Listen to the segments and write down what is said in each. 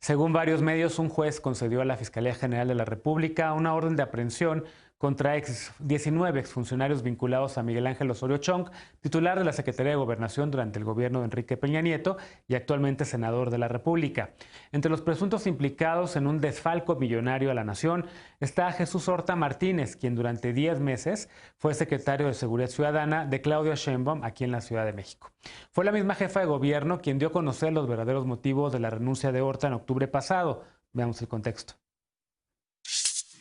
Según varios medios, un juez concedió a la Fiscalía General de la República una orden de aprehensión contra 19 exfuncionarios vinculados a Miguel Ángel Osorio Chong, titular de la Secretaría de Gobernación durante el gobierno de Enrique Peña Nieto y actualmente senador de la República. Entre los presuntos implicados en un desfalco millonario a la nación está Jesús Horta Martínez, quien durante 10 meses fue secretario de Seguridad Ciudadana de Claudia Sheinbaum aquí en la Ciudad de México. Fue la misma jefa de gobierno quien dio a conocer los verdaderos motivos de la renuncia de Horta en octubre pasado. Veamos el contexto.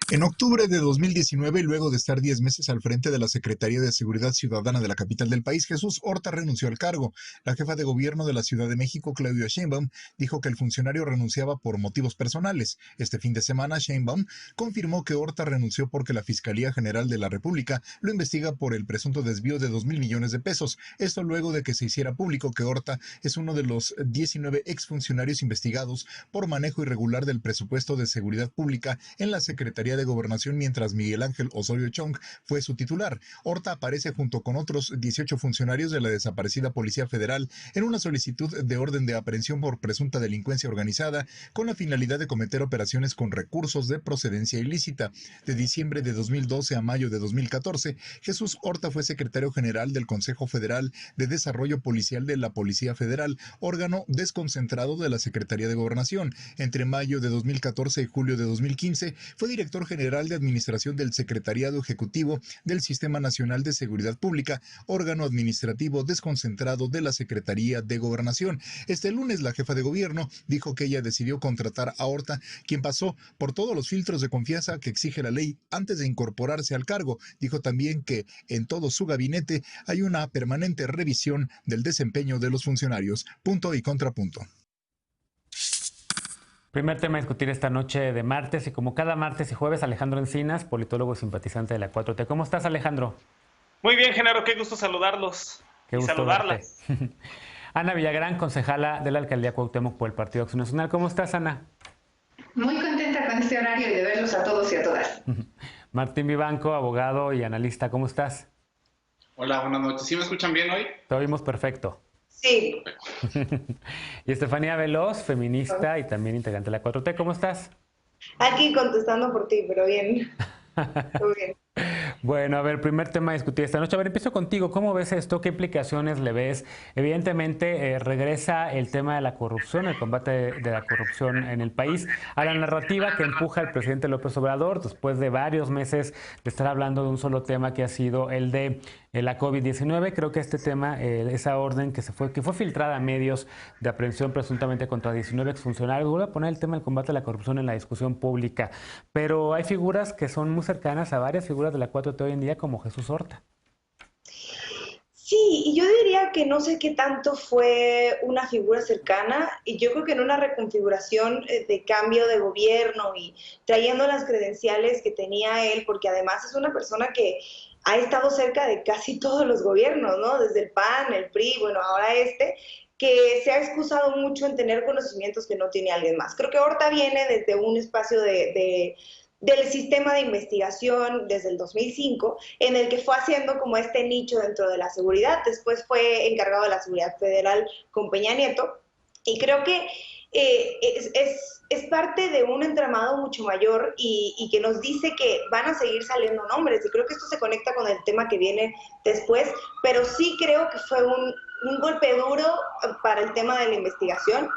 En octubre de 2019, luego de estar 10 meses al frente de la Secretaría de Seguridad Ciudadana de la capital del país, Jesús Horta renunció al cargo. La jefa de gobierno de la Ciudad de México, Claudia Sheinbaum, dijo que el funcionario renunciaba por motivos personales. Este fin de semana, Sheinbaum confirmó que Horta renunció porque la Fiscalía General de la República lo investiga por el presunto desvío de 2,000 millones de pesos. Esto luego de que se hiciera público que Horta es uno de los 19 exfuncionarios investigados por manejo irregular del presupuesto de seguridad pública en la Secretaría de Gobernación, mientras Miguel Ángel Osorio Chong fue su titular. Horta aparece junto con otros 18 funcionarios de la desaparecida Policía Federal en una solicitud de orden de aprehensión por presunta delincuencia organizada con la finalidad de cometer operaciones con recursos de procedencia ilícita. De diciembre de 2012 a mayo de 2014, Jesús Horta fue secretario general del Consejo Federal de Desarrollo Policial de la Policía Federal, órgano desconcentrado de la Secretaría de Gobernación. Entre mayo de 2014 y julio de 2015 fue director general de Administración del Secretariado Ejecutivo del Sistema Nacional de Seguridad Pública, órgano administrativo desconcentrado de la Secretaría de Gobernación. Este lunes, la jefa de gobierno dijo que ella decidió contratar a Horta, quien pasó por todos los filtros de confianza que exige la ley antes de incorporarse al cargo. Dijo también que en todo su gabinete hay una permanente revisión del desempeño de los funcionarios. Punto y contrapunto. Primer tema a discutir esta noche de martes y como cada martes y jueves, Alejandro Encinas, politólogo y simpatizante de la 4T. ¿Cómo estás, Alejandro? Muy bien, Genaro, qué gusto saludarlos Qué gusto saludarlas. Verte. Ana Villagrán, concejala de la Alcaldía Cuauhtémoc por el Partido Acción Nacional. ¿Cómo estás, Ana? Muy contenta con este horario y de verlos a todos y a todas. Martín Vivanco, abogado y analista. ¿Cómo estás? Hola, buenas noches. ¿Sí me escuchan bien hoy? Te oímos perfecto. Sí. Y Estefanía Veloz, feminista y también integrante de la 4T. ¿Cómo estás? Aquí contestando por ti, pero bien. Muy bien. Bueno, a ver, primer tema a discutir esta noche. A ver, empiezo contigo. ¿Cómo ves esto? ¿Qué implicaciones le ves? Evidentemente, regresa el tema de la corrupción, el combate de la corrupción en el país, a la narrativa que empuja el presidente López Obrador después de varios meses de estar hablando de un solo tema que ha sido el de la COVID-19. Creo que este tema, esa orden que fue filtrada a medios de aprehensión presuntamente contra 19 exfuncionarios, vuelve a poner el tema del combate a la corrupción en la discusión pública. Pero hay figuras que son muy cercanas a varias figuras de la 4T hoy en día, como Jesús Horta. Sí, y yo diría que no sé qué tanto fue una figura cercana, y yo creo que en una reconfiguración de cambio de gobierno y trayendo las credenciales que tenía él, porque además es una persona que ha estado cerca de casi todos los gobiernos, ¿no? Desde el PAN, el PRI, bueno, ahora que se ha excusado mucho en tener conocimientos que no tiene alguien más. Creo que Horta viene desde un espacio del sistema de investigación desde el 2005, en el que fue haciendo como este nicho dentro de la seguridad. Después fue encargado de la seguridad federal con Peña Nieto, y creo que es parte de un entramado mucho mayor y que nos dice que van a seguir saliendo nombres, y creo que esto se conecta con el tema que viene después, pero sí creo que fue un golpe duro para el tema de la investigación.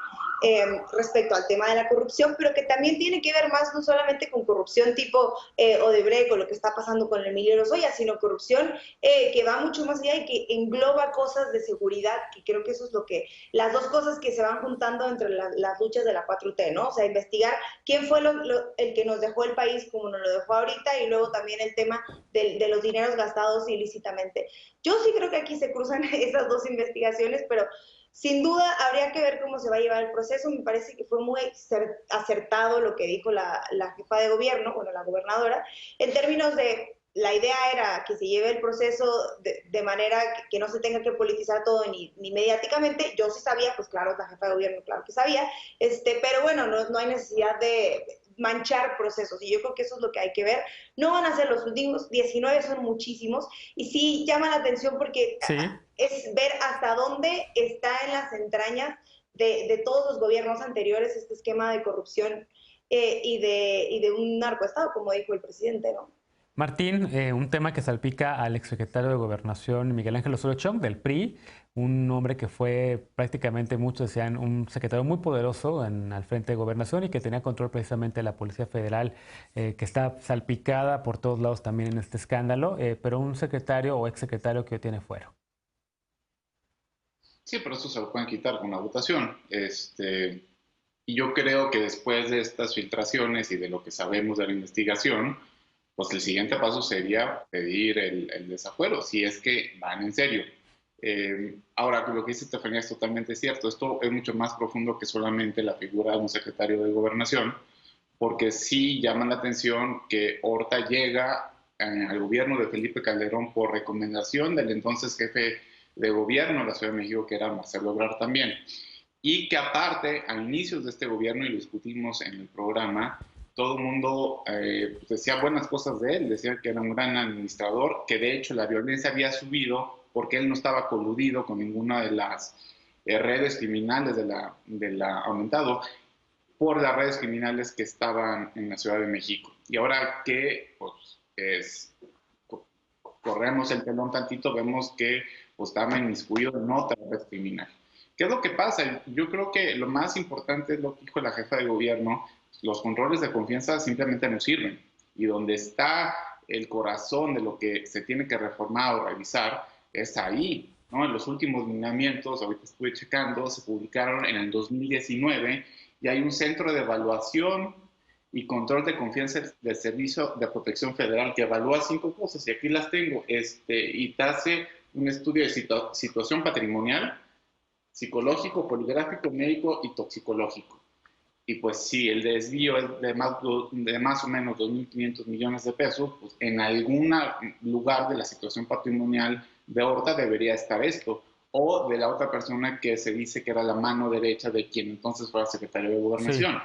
Respecto al tema de la corrupción, pero que también tiene que ver más no solamente con corrupción tipo Odebrecht o lo que está pasando con Emilio Lozoya, sino corrupción que va mucho más allá y que engloba cosas de seguridad, que creo que eso es las dos cosas que se van juntando entre las luchas de la 4T, ¿no? O sea, investigar quién fue el que nos dejó el país como nos lo dejó ahorita, y luego también el tema de los dineros gastados ilícitamente. Yo sí creo que aquí se cruzan esas dos investigaciones, pero sin duda habría que ver cómo se va a llevar el proceso. Me parece que fue muy acertado lo que dijo la jefa de gobierno, bueno, la gobernadora, en términos de la idea era que se lleve el proceso de manera que no se tenga que politizar todo ni mediáticamente. Yo sí sabía, pues claro, la jefa de gobierno, claro que sabía, pero bueno, no hay necesidad de manchar procesos, y yo creo que eso es lo que hay que ver. No van a ser los últimos, 19 son muchísimos, y sí llama la atención porque Sí. es ver hasta dónde está en las entrañas de todos los gobiernos anteriores, este esquema de corrupción y de un narcoestado, como dijo el presidente, ¿no? Martín, un tema que salpica al exsecretario de Gobernación Miguel Ángel Osorio Chong del PRI, un hombre que fue prácticamente, muchos decían, un secretario muy poderoso al frente de Gobernación y que tenía control precisamente de la Policía Federal, que está salpicada por todos lados también en este escándalo, pero un secretario o exsecretario que hoy tiene fuero. Sí, pero eso se lo pueden quitar con la votación. Y yo creo que después de estas filtraciones y de lo que sabemos de la investigación, pues el siguiente paso sería pedir el desafuero, si es que van en serio. Ahora, lo que dice Estefanía es totalmente cierto. Esto es mucho más profundo que solamente la figura de un secretario de Gobernación, porque sí llama la atención que Horta llega al gobierno de Felipe Calderón por recomendación del entonces jefe de gobierno de la Ciudad de México, que era Marcelo Ebrard también, y que aparte, a inicios de este gobierno, y lo discutimos en el programa, todo el mundo decía buenas cosas de él, decía que era un gran administrador, que de hecho la violencia había subido porque él no estaba coludido con ninguna de las redes criminales aumentado por las redes criminales que estaban en la Ciudad de México. Y ahora que pues, corremos el telón tantito, vemos que pues, estaba inmiscuido en otra red criminal. ¿Qué es lo que pasa? Yo creo que lo más importante es lo que dijo la jefa de gobierno: los controles de confianza simplemente no sirven. Y donde está el corazón de lo que se tiene que reformar o revisar es ahí, ¿no? En los últimos lineamientos, ahorita estuve checando, se publicaron en el 2019 y hay un centro de evaluación y control de confianza del Servicio de Protección Federal que evalúa 5 cosas, y aquí las tengo, y te hace un estudio de situación patrimonial, psicológico, poligráfico, médico y toxicológico. Y pues si el desvío es de más o menos 2.500 millones de pesos, pues en algún lugar de la situación patrimonial de Horta debería estar esto, o de la otra persona que se dice que era la mano derecha de quien entonces fue secretario de Gobernación.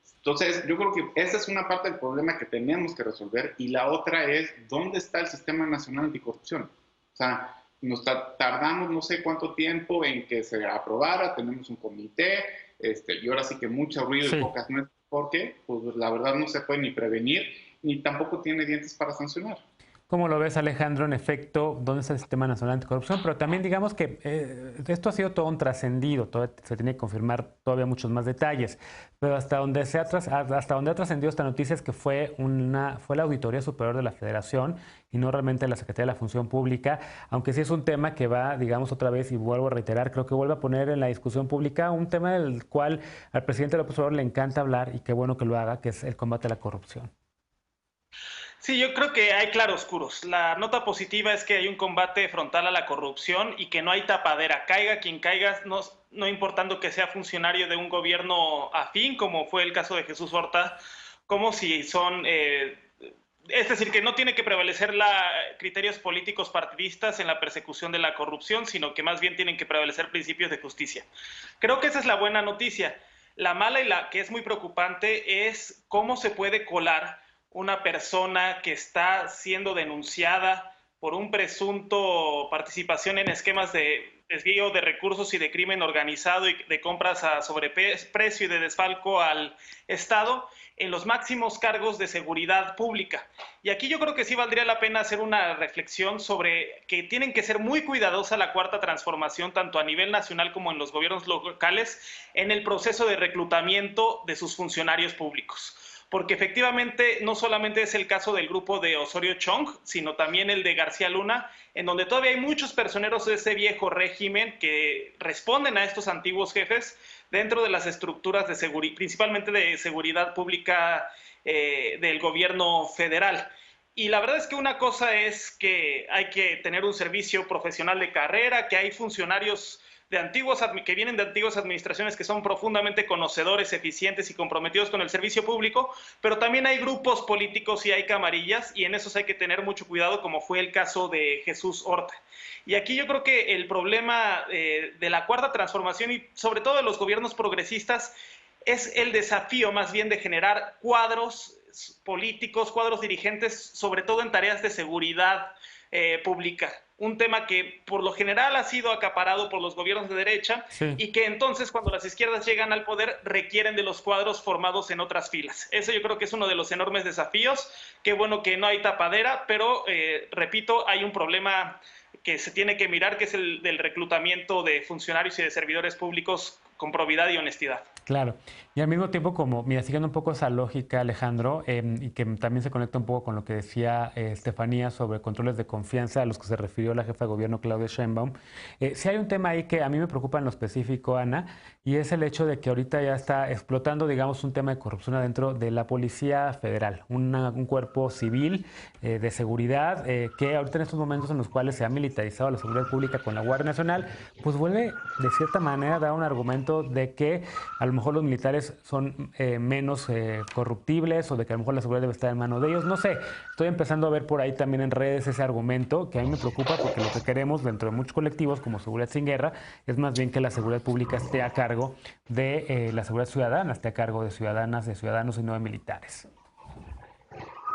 Sí. Entonces, yo creo que esa es una parte del problema que tenemos que resolver, y la otra es, ¿dónde está el Sistema Nacional Anticorrupción? O sea, nos tardamos no sé cuánto tiempo en que se aprobara, tenemos un comité, y ahora sí que mucho ruido y pocas nueces, porque pues la verdad no se puede ni prevenir, ni tampoco tiene dientes para sancionar. ¿Cómo lo ves, Alejandro? En efecto, ¿dónde está el Sistema Nacional Anticorrupción? Pero también digamos que esto ha sido todo un trascendido, se tiene que confirmar todavía muchos más detalles, pero hasta donde ha trascendido esta noticia es que fue la Auditoría Superior de la Federación y no realmente la Secretaría de la Función Pública, aunque sí es un tema que va, digamos otra vez, y vuelvo a reiterar, creo que vuelve a poner en la discusión pública un tema del cual al presidente López Obrador le encanta hablar, y qué bueno que lo haga, que es el combate a la corrupción. Sí, yo creo que hay claroscuros. La nota positiva es que hay un combate frontal a la corrupción y que no hay tapadera. Caiga quien caiga, no importando que sea funcionario de un gobierno afín, como fue el caso de Jesús Horta, como si son... es decir, que no tiene que prevalecer criterios políticos partidistas en la persecución de la corrupción, sino que más bien tienen que prevalecer principios de justicia. Creo que esa es la buena noticia. La mala y la que es muy preocupante es cómo se puede colar una persona que está siendo denunciada por un presunto participación en esquemas de desvío de recursos y de crimen organizado y de compras a sobreprecio y de desfalco al Estado en los máximos cargos de seguridad pública. Y aquí yo creo que sí valdría la pena hacer una reflexión sobre que tienen que ser muy cuidadosa la Cuarta Transformación, tanto a nivel nacional como en los gobiernos locales, en el proceso de reclutamiento de sus funcionarios públicos. Porque efectivamente no solamente es el caso del grupo de Osorio Chong, sino también el de García Luna, en donde todavía hay muchos personeros de ese viejo régimen que responden a estos antiguos jefes dentro de las estructuras de seguridad, principalmente de seguridad pública del gobierno federal. Y la verdad es que una cosa es que hay que tener un servicio profesional de carrera, que hay funcionarios que vienen de antiguas administraciones que son profundamente conocedores, eficientes y comprometidos con el servicio público, pero también hay grupos políticos y hay camarillas, y en esos hay que tener mucho cuidado, como fue el caso de Jesús Horta. Y aquí yo creo que el problema de la Cuarta Transformación y sobre todo de los gobiernos progresistas es el desafío más bien de generar cuadros políticos, cuadros dirigentes, sobre todo en tareas de seguridad pública. Un tema que por lo general ha sido acaparado por los gobiernos de derecha y que entonces cuando las izquierdas llegan al poder requieren de los cuadros formados en otras filas. Eso yo creo que es uno de los enormes desafíos. Qué bueno que no hay tapadera, pero repito, hay un problema que se tiene que mirar, que es el del reclutamiento de funcionarios y de servidores públicos con probidad y honestidad. Claro, y al mismo tiempo como, mira, siguiendo un poco esa lógica, Alejandro, y que también se conecta un poco con lo que decía Estefanía sobre controles de confianza a los que se refirió la jefa de gobierno Claudia Sheinbaum, sí hay un tema ahí que a mí me preocupa en lo específico, Ana, y es el hecho de que ahorita ya está explotando, digamos, un tema de corrupción adentro de la Policía Federal, un cuerpo civil de seguridad que ahorita en estos momentos en los cuales se ha militarizado la seguridad pública con la Guardia Nacional, pues vuelve de cierta manera a dar un argumento de que a lo mejor los militares son menos corruptibles o de que a lo mejor la seguridad debe estar en manos de ellos. No sé, estoy empezando a ver por ahí también en redes ese argumento que a mí me preocupa porque lo que queremos dentro de muchos colectivos como Seguridad Sin Guerra es más bien que la seguridad pública esté a cargo de la seguridad ciudadana, esté a cargo de ciudadanas, de ciudadanos y no de militares.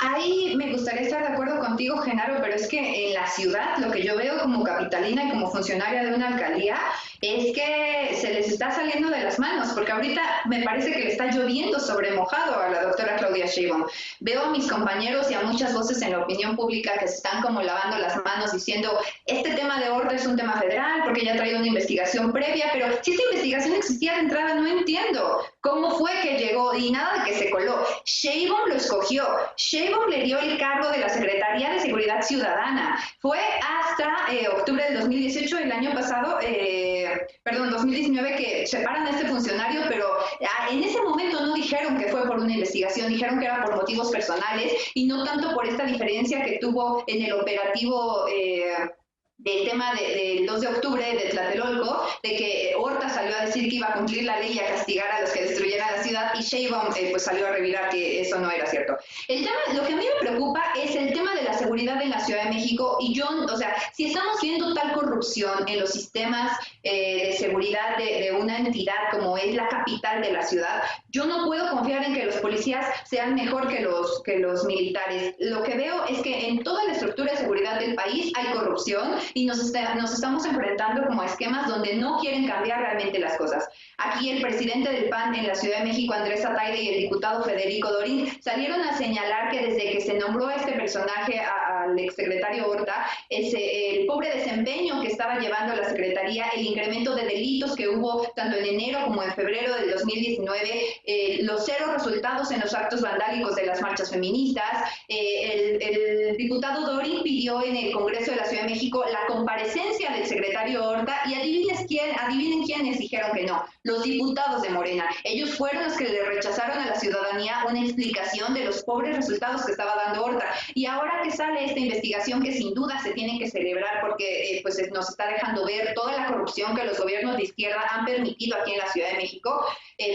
Ahí me gustaría estar de acuerdo contigo, Genaro, pero es que en la ciudad lo que yo veo como capitalina y como funcionaria de una alcaldía es que se les está saliendo de las manos, porque ahorita me parece que le está lloviendo sobre mojado a la doctora Claudia Sheinbaum. Veo a mis compañeros y a muchas voces en la opinión pública que se están como lavando las manos diciendo este tema de Horta es un tema federal porque ya ha traído una investigación previa, pero si esta investigación existía de entrada no entiendo cómo fue que llegó y nada de que se coló. Sheinbaum lo escogió. Sheinbaum le dio el cargo de la Secretaría de Seguridad Ciudadana. Fue hasta octubre del 2018, el año pasado, 2019, que separan a este funcionario, pero en ese momento no dijeron que fue por una investigación, dijeron que era por motivos personales y no tanto por esta diferencia que tuvo en el operativo del tema del 2 de octubre de Tlatelolco, de que Horta salió a decir que iba a cumplir la ley y a castigar a los que destruyeran la ciudad, y Sheinbaum pues salió a revirar que eso no era cierto. El tema, lo que a mí me preocupa es el tema de la seguridad en la Ciudad de México, y yo, o sea, si estamos viendo tal corrupción en los sistemas de seguridad de una entidad como es la capital de la ciudad, yo no puedo confiar en que los policías sean mejor que los militares. Lo que veo es que en toda la estructura de seguridad del país hay corrupción, y nos estamos enfrentando como a esquemas donde no quieren cambiar realmente las cosas. Aquí el presidente del PAN en la Ciudad de México, Andrés Ataide, y el diputado Federico Dorin salieron a señalar que desde que se nombró a este personaje, al exsecretario Horta, el pobre desempeño que estaba llevando la Secretaría, el incremento de delitos que hubo tanto en enero como en febrero del 2019, los cero resultados en los actos vandálicos de las marchas feministas. El diputado Dorin pidió en el Congreso de la Ciudad de México la comparecencia del secretario Horta, y adivinen quiénes dijeron que no, los diputados de Morena. Ellos fueron los que le rechazaron a la ciudadanía una explicación de los pobres resultados que estaba dando Horta. Y ahora que sale esta investigación, que sin duda se tiene que celebrar porque pues nos está dejando ver toda la corrupción que los gobiernos de izquierda han permitido aquí en la Ciudad de México,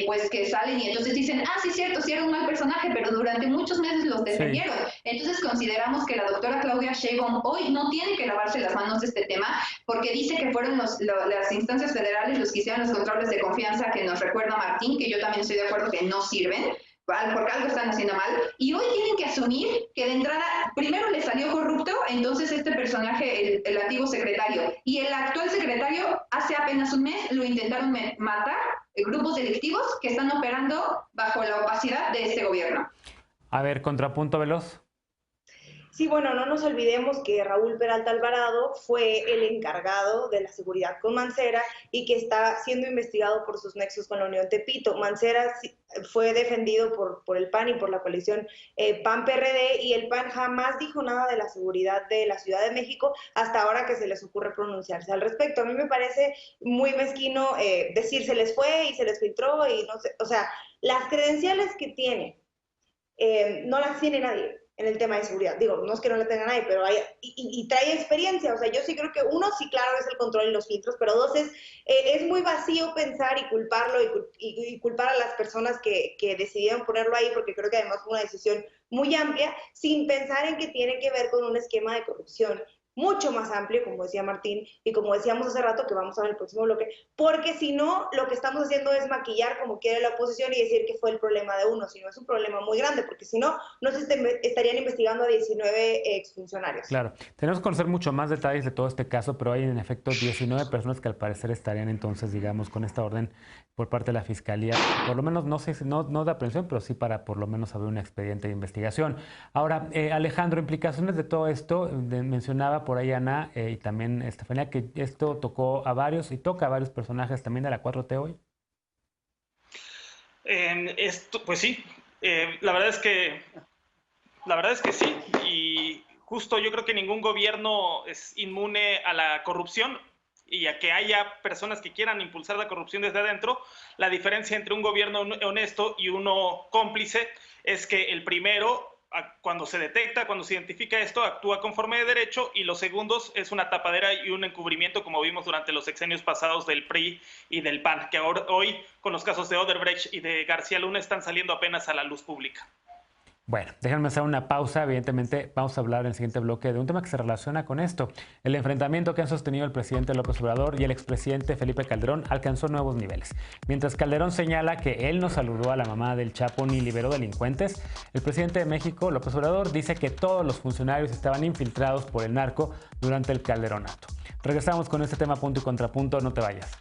pues que salen y entonces dicen, sí, cierto, sí era un mal personaje, pero durante muchos meses los defendieron. Sí. Entonces consideramos que la doctora Claudia Sheinbaum hoy no tiene que lavarse las manos de este tema, porque dice que fueron las instancias federales los que hicieron los controles de confianza, que nos recuerda Martín, que yo también estoy de acuerdo que no sirven, porque algo están haciendo mal, y hoy tienen que asumir que de entrada primero le salió corrupto, entonces este personaje, el antiguo secretario, y el actual secretario, hace apenas un mes lo intentaron matar grupos delictivos que están operando bajo la opacidad de este gobierno. A ver, contrapunto veloz. Sí, bueno, no nos olvidemos que Raúl Peralta Alvarado fue el encargado de la seguridad con Mancera y que está siendo investigado por sus nexos con la Unión Tepito. Mancera fue defendido por el PAN y por la coalición PAN-PRD, y el PAN jamás dijo nada de la seguridad de la Ciudad de México hasta ahora que se les ocurre pronunciarse al respecto. A mí me parece muy mezquino decir se les fue y se les filtró y no sé, o sea, las credenciales que tiene no las tiene nadie en el tema de seguridad. Digo, no es que no la tenga nadie, pero y trae experiencia. O sea, yo sí creo que uno, sí, claro, es el control y los filtros, pero dos, es muy vacío pensar y culparlo y culpar a las personas que decidieron ponerlo ahí, porque creo que además fue una decisión muy amplia, sin pensar en que tiene que ver con un esquema de corrupción mucho más amplio, como decía Martín, y como decíamos hace rato, que vamos a ver en el próximo bloque, porque si no, lo que estamos haciendo es maquillar como quiere la oposición y decir que fue el problema de uno, sino es un problema muy grande, porque si no, no se estarían investigando a 19 exfuncionarios. Claro, tenemos que conocer mucho más detalles de todo este caso, pero hay en efecto 19 personas que al parecer estarían entonces, digamos, con esta orden por parte de la Fiscalía, por lo menos, no sé, no de aprehensión, pero sí para por lo menos abrir un expediente de investigación. Ahora, Alejandro, implicaciones de todo esto, mencionaba por ahí Ana y también Estefanía, que esto tocó a varios y toca a varios personajes también de la 4T hoy. Pues sí, la verdad es que sí, y justo yo creo que ningún gobierno es inmune a la corrupción y a que haya personas que quieran impulsar la corrupción desde adentro. La diferencia entre un gobierno honesto y uno cómplice es que el primero, cuando se detecta, cuando se identifica esto, actúa conforme de derecho, y los segundos es una tapadera y un encubrimiento, como vimos durante los sexenios pasados del PRI y del PAN, que ahora, hoy con los casos de Odebrecht y de García Luna están saliendo apenas a la luz pública. Bueno, déjenme hacer una pausa. Evidentemente, vamos a hablar en el siguiente bloque de un tema que se relaciona con esto. El enfrentamiento que han sostenido el presidente López Obrador y el expresidente Felipe Calderón alcanzó nuevos niveles. Mientras Calderón señala que él no saludó a la mamá del Chapo ni liberó delincuentes, el presidente de México, López Obrador, dice que todos los funcionarios estaban infiltrados por el narco durante el Calderonato. Regresamos con este tema punto y contrapunto. No te vayas.